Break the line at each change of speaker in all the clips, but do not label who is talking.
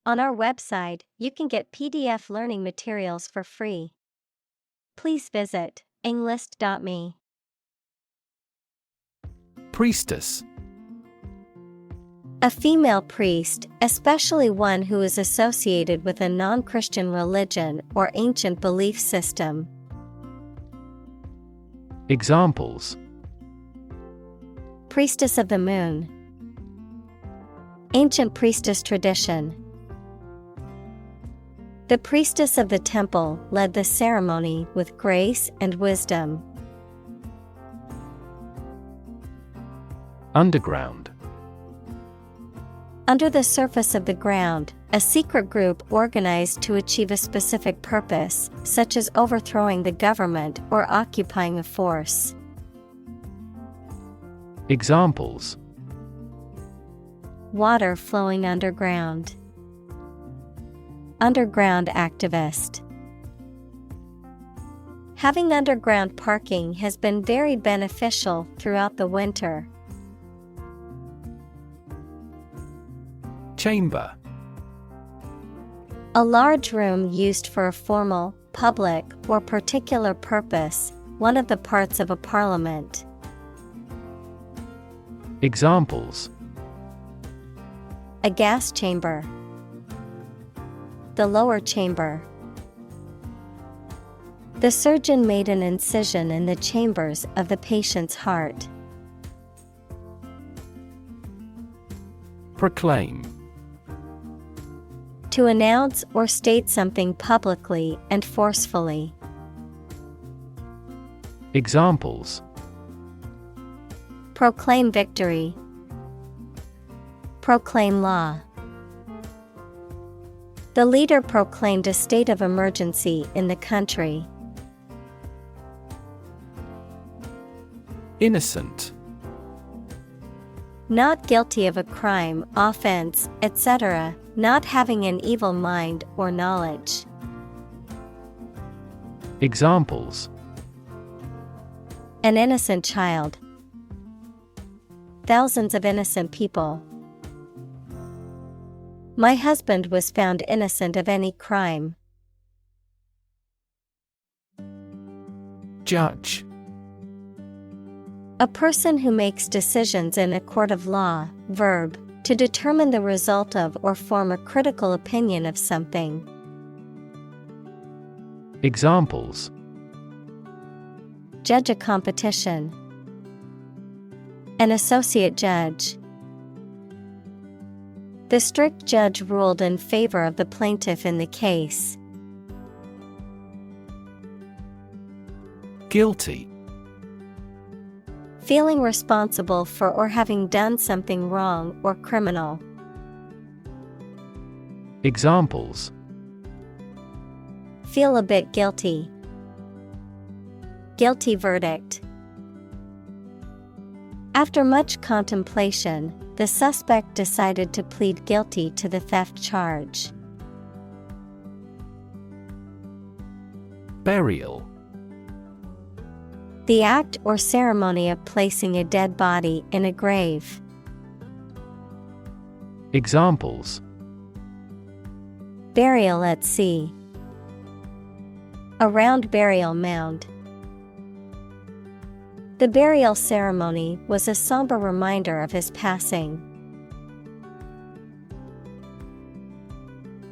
On our website, you can get PDF learning materials for free. Please visit englist.me.
Priestess.
A female priest, especially one who is associated with a non-Christian religion or ancient belief system.
Examples:
Priestess of the moon. Ancient priestess tradition. The priestess of the temple led the ceremony with grace and wisdom.
Underground.
Under the surface of the ground, a secret group organized to achieve a specific purpose, such as overthrowing the government or occupying a force.
Examples:
Water flowing underground. Underground activist. Having underground parking has been very beneficial throughout the winter.
Chamber.
A large room used for a formal, public, or particular purpose, one of the parts of a parliament.
Examples:
A gas chamber. The lower chamber. The surgeon made an incision in the chambers of the patient's heart.
Proclaim.
To announce or state something publicly and forcefully.
Examples:
Proclaim victory. Proclaim law. The leader proclaimed a state of emergency in the country.
Innocent.
Not guilty of a crime, offense, etc., not having an evil mind or knowledge.
Examples:
An innocent child. Thousands of innocent people. My husband was found innocent of any crime.
Judge.
A person who makes decisions in a court of law. Verb, to determine the result of or form a critical opinion of something.
Examples:
Judge a competition. An associate judge. The strict judge ruled in favor of the plaintiff in the case.
Guilty.
Feeling responsible for or having done something wrong or criminal.
Examples:
Feel a bit guilty. Guilty verdict. After much contemplation, the suspect decided to plead guilty to the theft charge.
Burial.
The act or ceremony of placing a dead body in a grave.
Examples:
Burial at sea. A round burial mound. The burial ceremony was a somber reminder of his passing.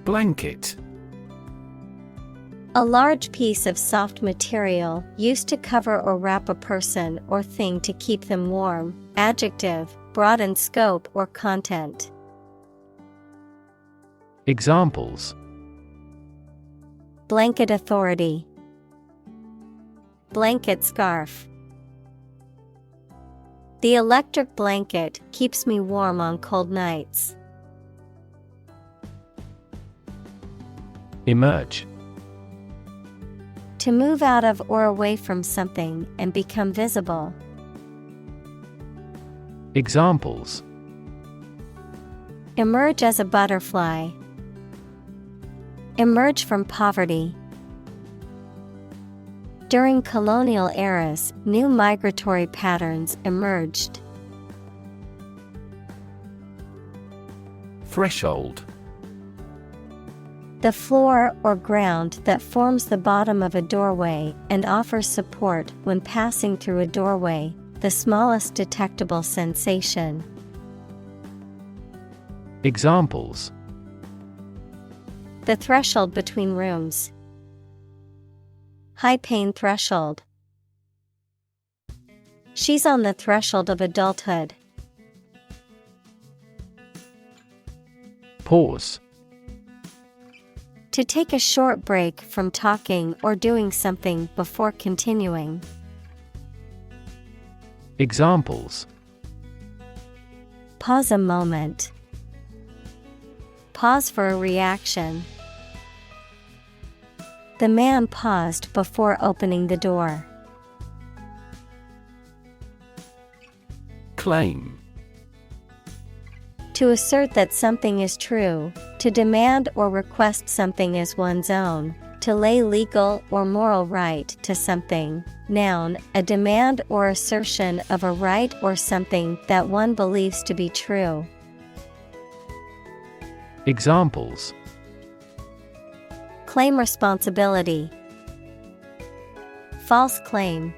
Blanket.
A large piece of soft material used to cover or wrap a person or thing to keep them warm. Adjective, broad in scope or content.
Examples:
Blanket authority. Blanket scarf. The electric blanket keeps me warm on cold nights.
Emerge.
To move out of or away from something and become visible.
Examples:
Emerge as a butterfly. Emerge from poverty. During colonial eras, new migratory patterns emerged.
Threshold.
The floor or ground that forms the bottom of a doorway and offers support when passing through a doorway, the smallest detectable sensation.
Examples:
The threshold between rooms. High pain threshold. She's on the threshold of adulthood.
Pause.
To take a short break from talking or doing something before continuing.
Examples:
Pause a moment. Pause for a reaction. The man paused before opening the door.
Claim.
To assert that something is true, to demand or request something as one's own, to lay legal or moral right to something. Noun, a demand or assertion of a right or something that one believes to be true.
Examples:
Claim responsibility. False claim.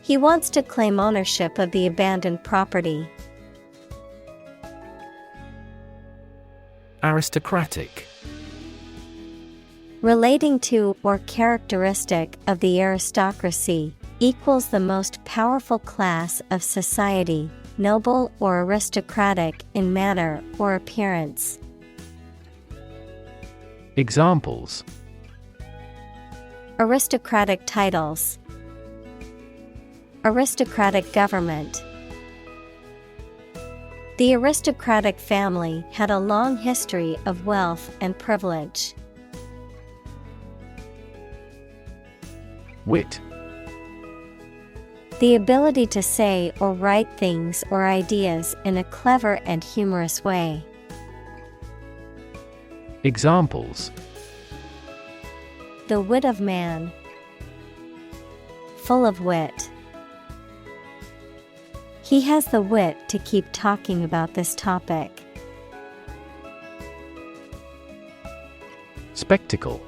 He wants to claim ownership of the abandoned property.
Aristocratic.
Relating to or characteristic of the aristocracy, equals the most powerful class of society, noble or aristocratic in manner or appearance.
Examples:
Aristocratic titles. Aristocratic government. The aristocratic family had a long history of wealth and privilege.
Wit.
The ability to say or write things or ideas in a clever and humorous way.
Examples:
The wit of man. Full of wit. He has the wit to keep talking about this topic.
Spectacle.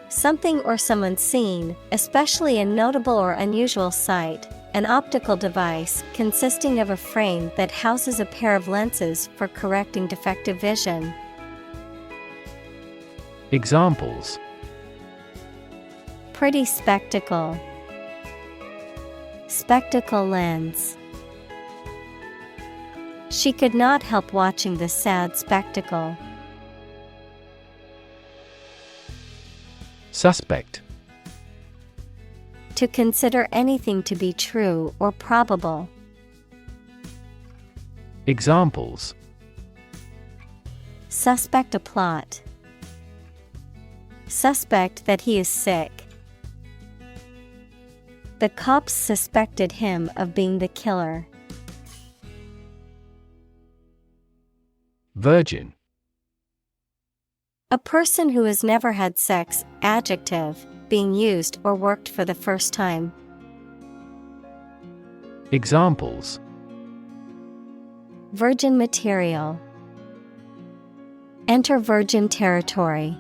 Something or someone seen, especially a notable or unusual sight, an optical device consisting of a frame that houses a pair of lenses for correcting defective vision.
Examples:
Pretty spectacle. Spectacle lens. She could not help watching the sad spectacle.
Suspect.
To consider anything to be true or probable.
Examples:
Suspect a plot. Suspect that he is sick. The cops suspected him of being the killer.
Virgin.
A person who has never had sex, adjective, being used or worked for the first time.
Examples:
Virgin material. Enter virgin territory.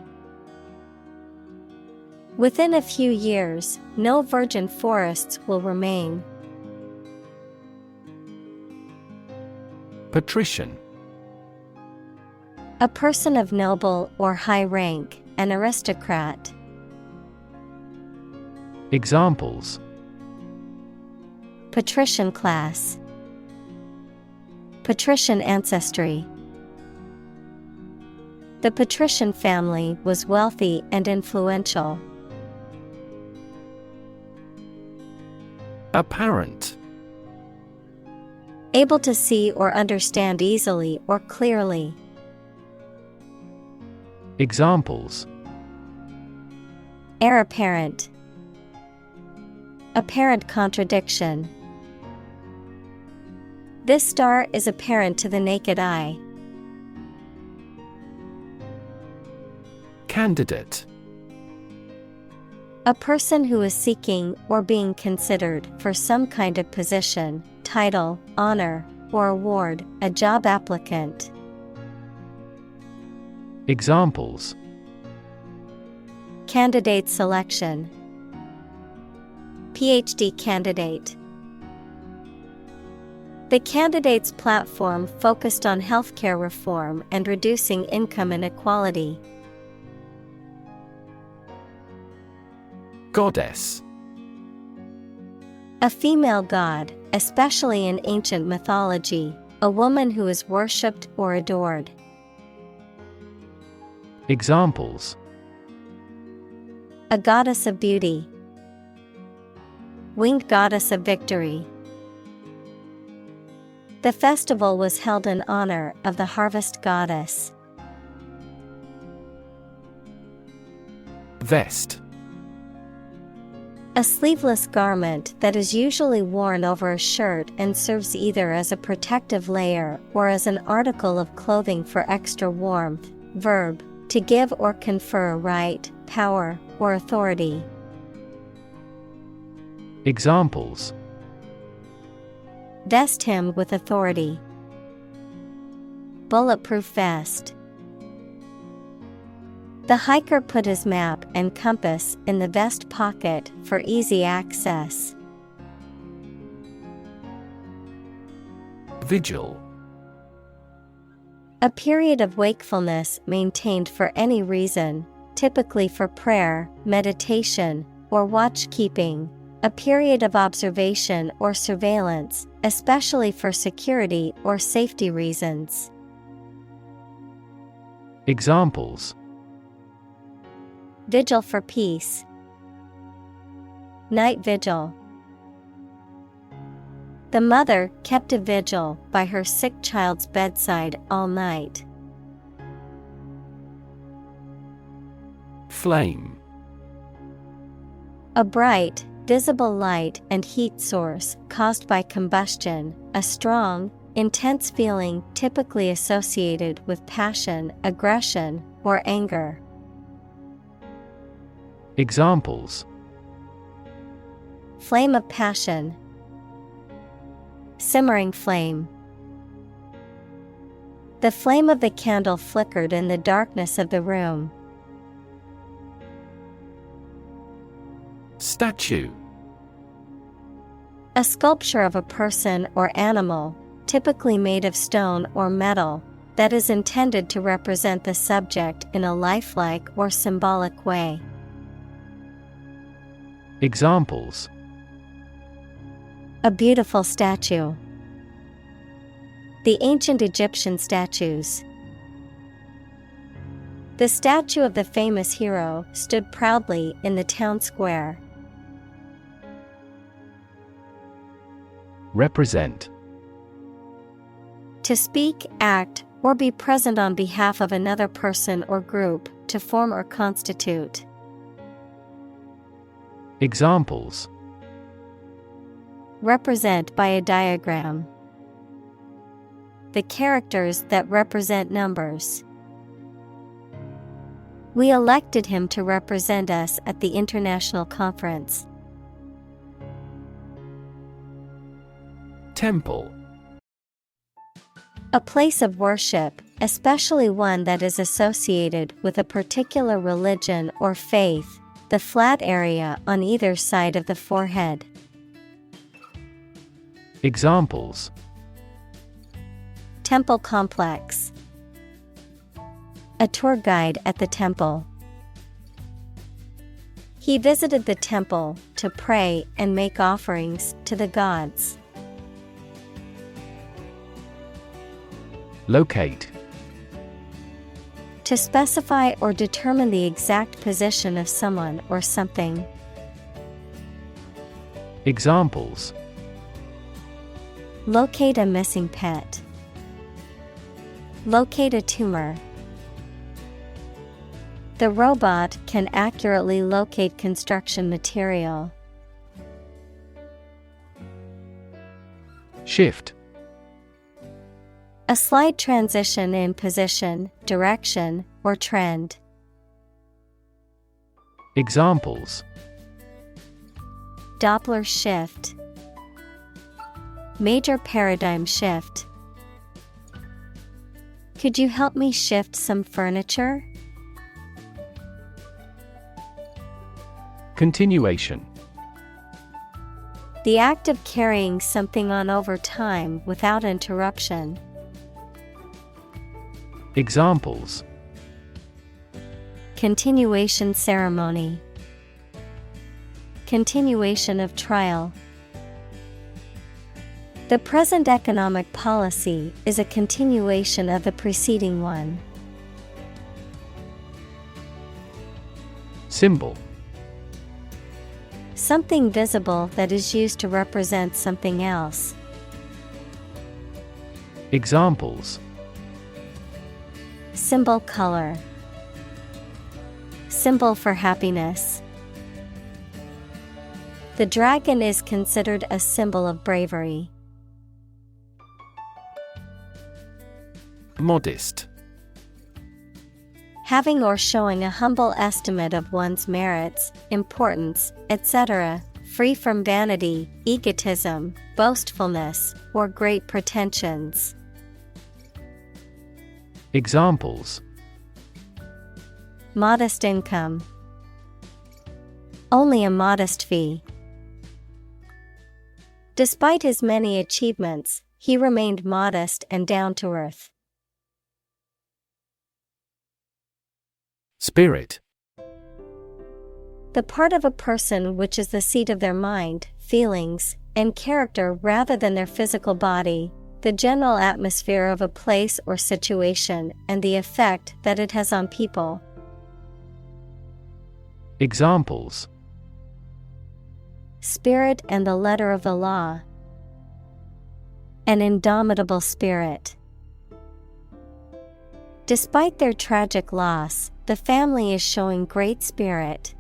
Within a few years, no virgin forests will remain.
Patrician.
A person of noble or high rank, an aristocrat.
Examples:
Patrician class. Patrician ancestry. The patrician family was wealthy and influential.
Apparent.
Able to see or understand easily or clearly.
Examples:
Heir apparent. Apparent contradiction. This star is apparent to the naked eye.
Candidate.
A person who is seeking or being considered for some kind of position, title, honor, or award, a job applicant.
Examples:
candidate selection, PhD candidate. The candidate's platform focused on healthcare reform and reducing income inequality.
Goddess.
A female god, especially in ancient mythology, a woman who is worshipped or adored.
Examples:
a goddess of beauty, winged goddess of victory. The festival was held in honor of the harvest goddess.
Vest.
A sleeveless garment that is usually worn over a shirt and serves either as a protective layer or as an article of clothing for extra warmth. Verb, to give or confer right, power, or authority.
Examples:
vest him with authority, bulletproof vest. The hiker put his map and compass in the vest pocket for easy access.
Vigil.
A period of wakefulness maintained for any reason, typically for prayer, meditation, or watch-keeping. A period of observation or surveillance, especially for security or safety reasons.
Examples:
vigil for peace, night vigil. The mother kept a vigil by her sick child's bedside all night.
Flame.
A bright, visible light and heat source caused by combustion, a strong, intense feeling typically associated with passion, aggression, or anger.
Examples:
flame of passion, simmering flame. The flame of the candle flickered in the darkness of the room.
Statue.
A sculpture of a person or animal, typically made of stone or metal, that is intended to represent the subject in a lifelike or symbolic way.
Examples:
a beautiful statue, the ancient Egyptian statues. The statue of the famous hero stood proudly in the town square.
Represent.
To speak, act, or be present on behalf of another person or group, to form or constitute.
Examples:
represent by a diagram. The characters that represent numbers. We elected him to represent us at the international conference.
Temple.
A place of worship, especially one that is associated with a particular religion or faith, the flat area on either side of the forehead.
Examples:
temple complex, a tour guide at the temple. He visited the temple to pray and make offerings to the gods.
Locate.
To specify or determine the exact position of someone or something.
Examples:
locate a missing pet, locate a tumor. The robot can accurately locate construction material.
Shift.
A slight transition in position, direction, or trend.
Examples:
Doppler shift, major paradigm shift. Could you help me shift some furniture?
Continuation.
The act of carrying something on over time without interruption.
Examples:
Continuation ceremony. Continuation of trial. The present economic policy is a continuation of the preceding one.
Symbol:
Something visible that is used to represent something else.
Examples:
Symbol color. Symbol for happiness. The dragon is considered a symbol of bravery.
Modest.
Having or showing a humble estimate of one's merits, importance, etc., free from vanity, egotism, boastfulness, or great pretensions.
Examples:
Modest income. Only a modest fee. Despite his many achievements, he remained modest and down to earth.
Spirit.
The part of a person which is the seat of their mind, feelings, and character rather than their physical body, the general atmosphere of a place or situation, and the effect that it has on people.
Examples:
Spirit and the letter of the law. An indomitable spirit. Despite their tragic loss, the family is showing great spirit.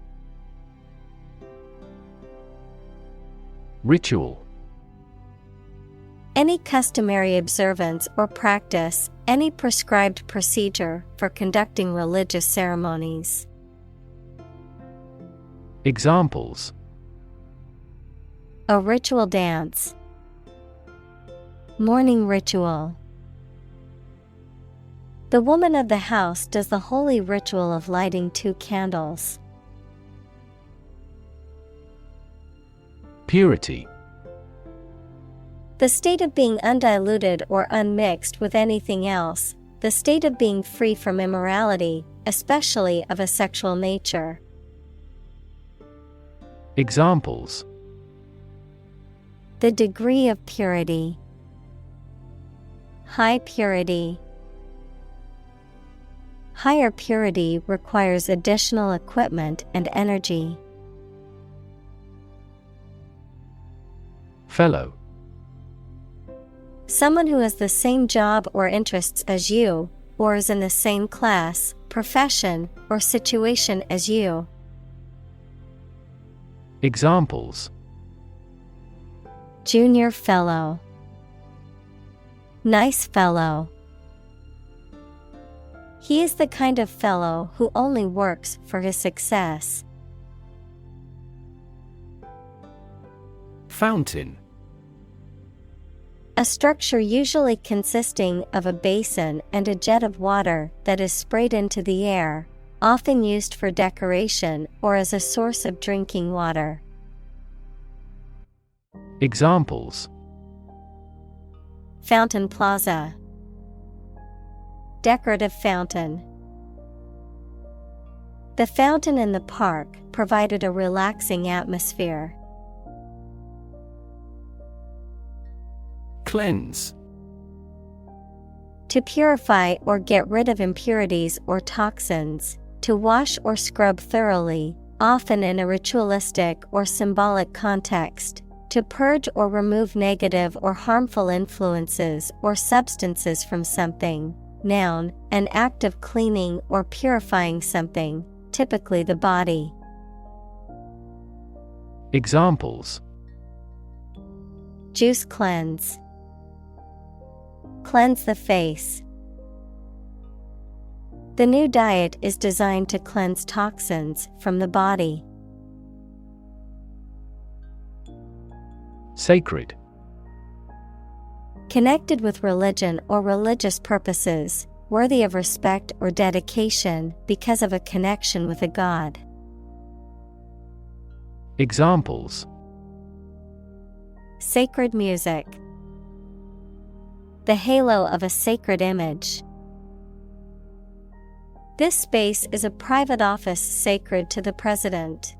Ritual.
Any customary observance or practice, any prescribed procedure for conducting religious ceremonies.
Examples:
A ritual dance. Morning ritual. The woman of the house does the holy ritual of lighting 2 candles.
Purity.
The state of being undiluted or unmixed with anything else, the state of being free from immorality, especially of a sexual nature.
Examples:
The degree of purity. High purity. Higher purity requires additional equipment and energy.
Fellow.
Someone who has the same job or interests as you, or is in the same class, profession, or situation as you.
Examples:
Junior fellow. Nice fellow. He is the kind of fellow who only works for his success.
Fountain.
A structure usually consisting of a basin and a jet of water that is sprayed into the air, often used for decoration or as a source of drinking water.
Examples:
Fountain plaza. Decorative fountain. The fountain in the park provided a relaxing atmosphere.
Cleanse.
To purify or get rid of impurities or toxins, to wash or scrub thoroughly, often in a ritualistic or symbolic context, to purge or remove negative or harmful influences or substances from something. Noun, an act of cleaning or purifying something, typically the body.
Examples:
Juice cleanse. Cleanse the face. The new diet is designed to cleanse toxins from the body. Sacred. Connected with religion or religious purposes, worthy of respect or dedication because of a connection with a god.
Examples:
Sacred music. The halo of a sacred image. This space is a private office sacred to the president.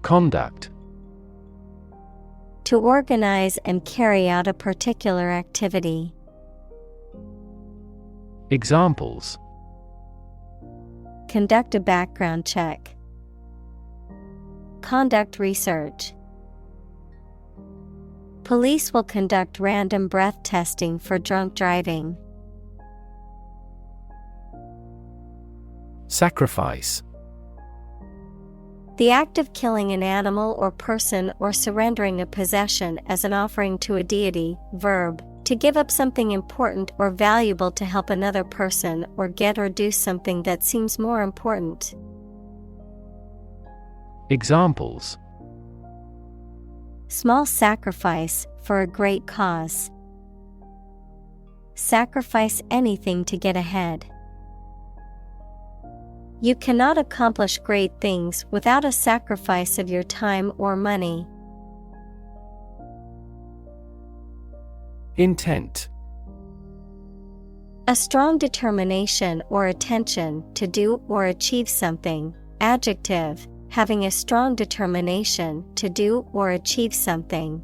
Conduct.
To organize and carry out a particular activity.
Examples:
Conduct a background check. Conduct research. Police will conduct random breath testing for drunk driving.
Sacrifice.
The act of killing an animal or person or surrendering a possession as an offering to a deity. Verb, to give up something important or valuable to help another person or get or do something that seems more important.
Examples:
Small sacrifice for a great cause. Sacrifice anything to get ahead. You cannot accomplish great things without a sacrifice of your time or money.
Intent.
A strong determination or attention to do or achieve something. Adjective, having a strong determination to do or achieve something.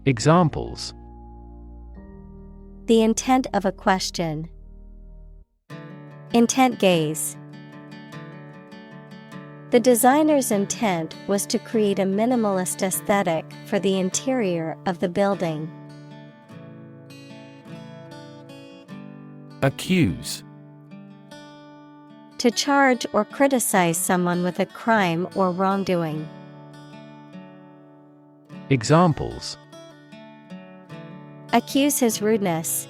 Examples:
The intent of a question. Intent gaze. The designer's intent was to create a minimalist aesthetic for the interior of the building.
Accuse.
To charge or criticize someone with a crime or wrongdoing.
Examples:
Accuse his rudeness.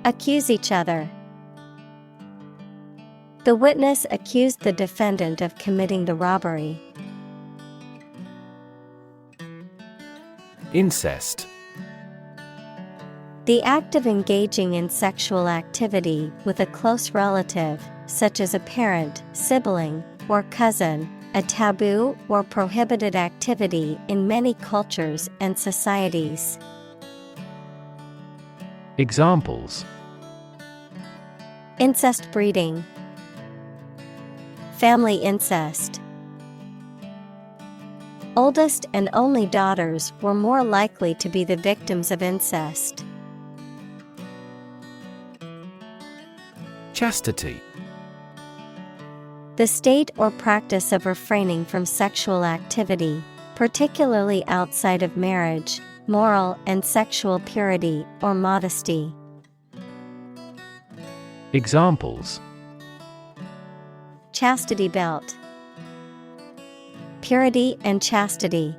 Accuse each other. The witness accused the defendant of committing the robbery.
Incest.
The act of engaging in sexual activity with a close relative, such as a parent, sibling, or cousin, a taboo or prohibited activity in many cultures and societies.
Examples:
Incest breeding. Family incest. Oldest and only daughters were more likely to be the victims of incest.
Chastity.
The state or practice of refraining from sexual activity, particularly outside of marriage, moral and sexual purity or modesty.
Examples:
Chastity belt. Purity and chastity.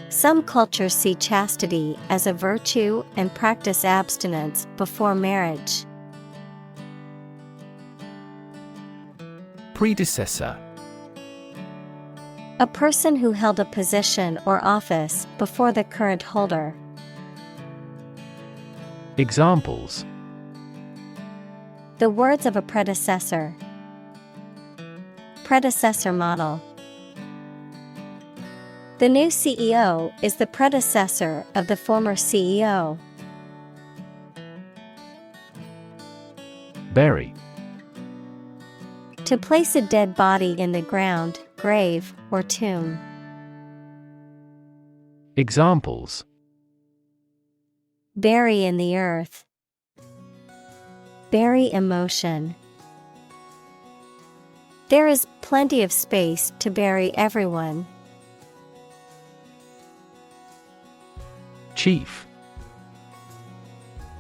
Some cultures see chastity as a virtue and practice abstinence before marriage.
Predecessor.
A person who held a position or office before the current holder.
Examples:
The words of a predecessor. Predecessor model. The new CEO is the predecessor of the former CEO.
Bury.
To place a dead body in the ground, grave, or tomb.
Examples:
Bury in the earth. Bury emotion. There is plenty of space to bury everyone.
Chief.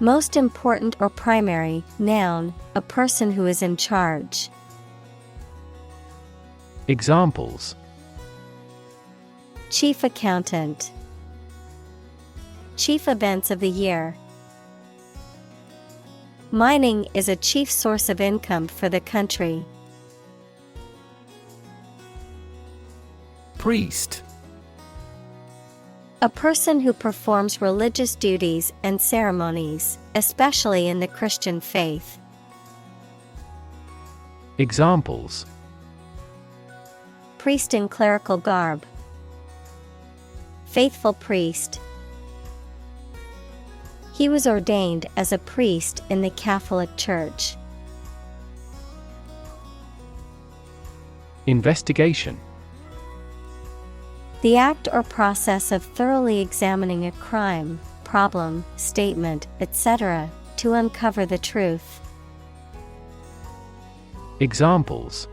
Most important or primary, noun, a person who is in charge.
Examples:
Chief accountant. Chief events of the year. Mining is a chief source of income for the country.
Priest.
A person who performs religious duties and ceremonies, especially in the Christian faith.
Examples:
Priest in clerical garb. Faithful priest. He was ordained as a priest in the Catholic Church.
Investigation.
The act or process of thoroughly examining a crime, problem, statement, etc., to uncover the truth.
Examples: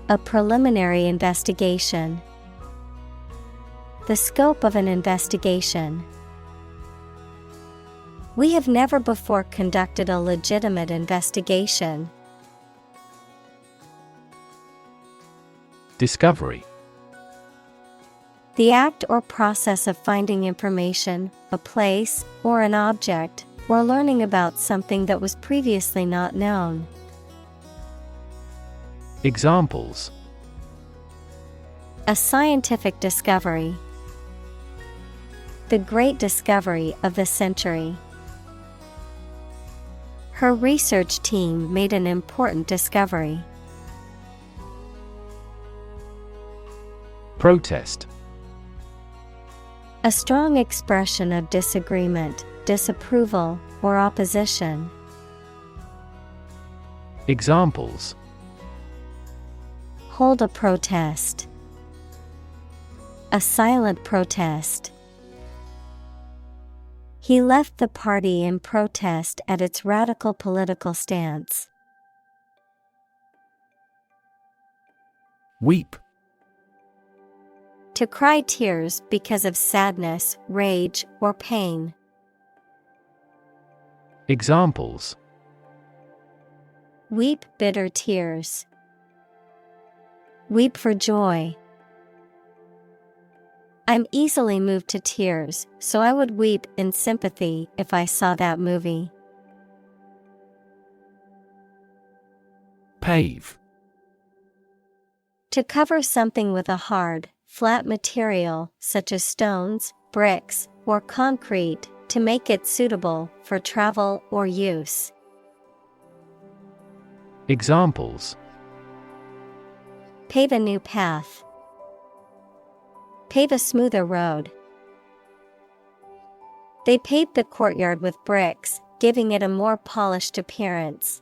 A preliminary investigation. The scope of an investigation. We have never before conducted a legitimate investigation.
Discovery.
The act or process of finding information, a place, or an object, or learning about something that was previously not known.
Examples:
A scientific discovery. The great discovery of the century. Her research team made an important discovery.
Protest.
A strong expression of disagreement, disapproval, or opposition.
Examples:
Hold a protest. A silent protest. He left the party in protest at its radical political stance.
Weep.
To cry tears because of sadness, rage, or pain.
Examples:
Weep bitter tears. Weep for joy. I'm easily moved to tears, so I would weep in sympathy if I saw that movie.
Pave.
To cover something with a hard, flat material such as stones, bricks, or concrete to make it suitable for travel or use.
Examples:
Pave a new path. Pave a smoother road. They paved the courtyard with bricks, giving it a more polished appearance.